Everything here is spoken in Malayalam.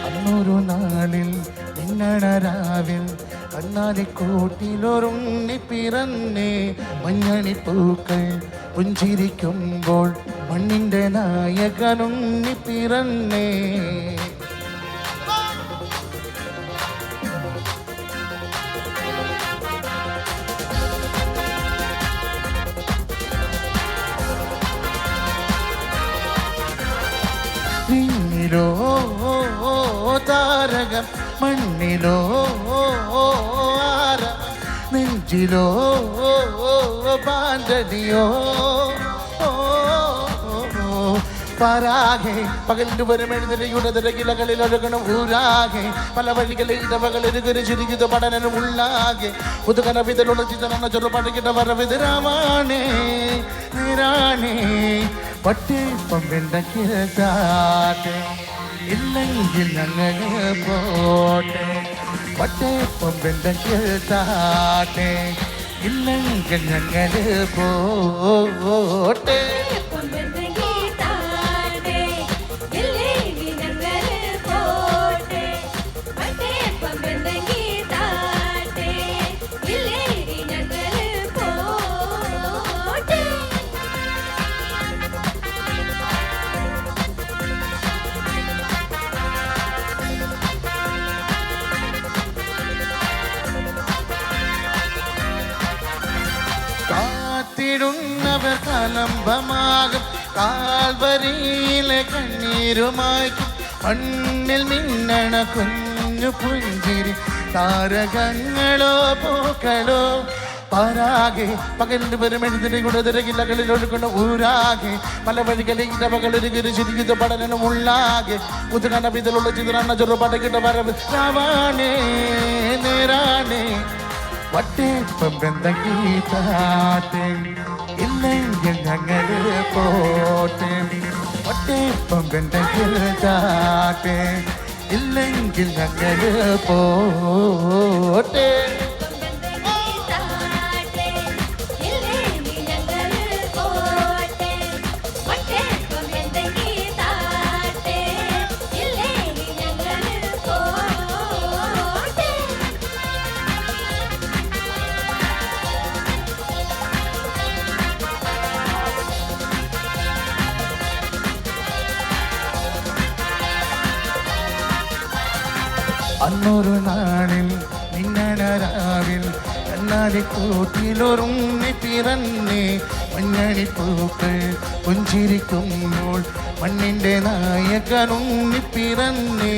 അന്നൊരു നാളിൽ മിന്നണരാവിൽ കണ്ണാടിക്കൂട്ടിലൊരുണ്ണി പിറന്നേ. മഞ്ഞണിപ്പൂക്കൾ പുഞ്ചിരിക്കുമ്പോൾ മണ്ണിൻ്റെ നായകനുണ്ണി പിറന്നേ. വിണ്ണിലോ താരകം, മണ്ണിലോ ആരവം, നെഞ്ചിലോ പാഞ്ചടിയോ പരാകെ പകലിന് വരും എഴുതിരയുടെ തിരകിലകളിൽ ഒഴുകണം ഊരാകെ. പല വഴികളിൽ ഇടവകളിൽ ചുരുക്കിത് പഠനം ഉള്ളാകെ. പുതുകന വിതലുള്ള ചിതറന്ന ചെറുപടകിട്ട വരവിതരാമാണേ നിരാണേ. പട്ടിപ്പം വെണ്ടക്കിരതാട്ടെ ഇല്ലെങ്കിൽ ഞങ്ങൾ പോട്ടെ. പട്ടിപ്പം വെണ്ടക്കിരതാട്ടെ ഇല്ലെങ്കിൽ ഞങ്ങൾ പോട്ടെ. കാത്തിടുന്നവർ കലംബമാകും കാൽവരിയിലെ കണ്ണീരുമായ്ക്കും. മണ്ണിൽ മിന്നണ കുഞ്ഞു പുഞ്ചിരി താരകങ്ങളോ പൂക്കളോ പരാകെ. പകലിന് വരും എഴുതിരയുടെ തിരകിലകളിൽ ഒഴുകണം ഊരാകെ. പല വഴികളിൽ ഇടവകളിൽ ചുരുക്കിത് പഠനം ഉള്ളാകെ. പുതുകന വിതലുള്ള ചിതറന്ന ചെറുപടകിട്ട വരവ് രാവാണേ നേരാണേ. വട്ടേപ്പം വെന്തക്കീതാട്ടെ ഇല്ലെങ്കിൽ ഞങ്ങൾ പോട്ടെ. വട്ടേപ്പം വെന്തക്കീതാട്ടെ ഇല്ലെങ്കിൽ ഞങ്ങൾ പോട്ടെ. അന്നൊരു നാളിൽ മിന്നണരാവിൽ കണ്ണാടിക്കൂട്ടിലൊരുണ്ണി പിറന്നേ. മഞ്ഞണിപ്പൂക്കൾ പുഞ്ചിരിക്കുമ്പോൾ മണ്ണിൻ്റെ നായകനുണ്ണി പിറന്നേ.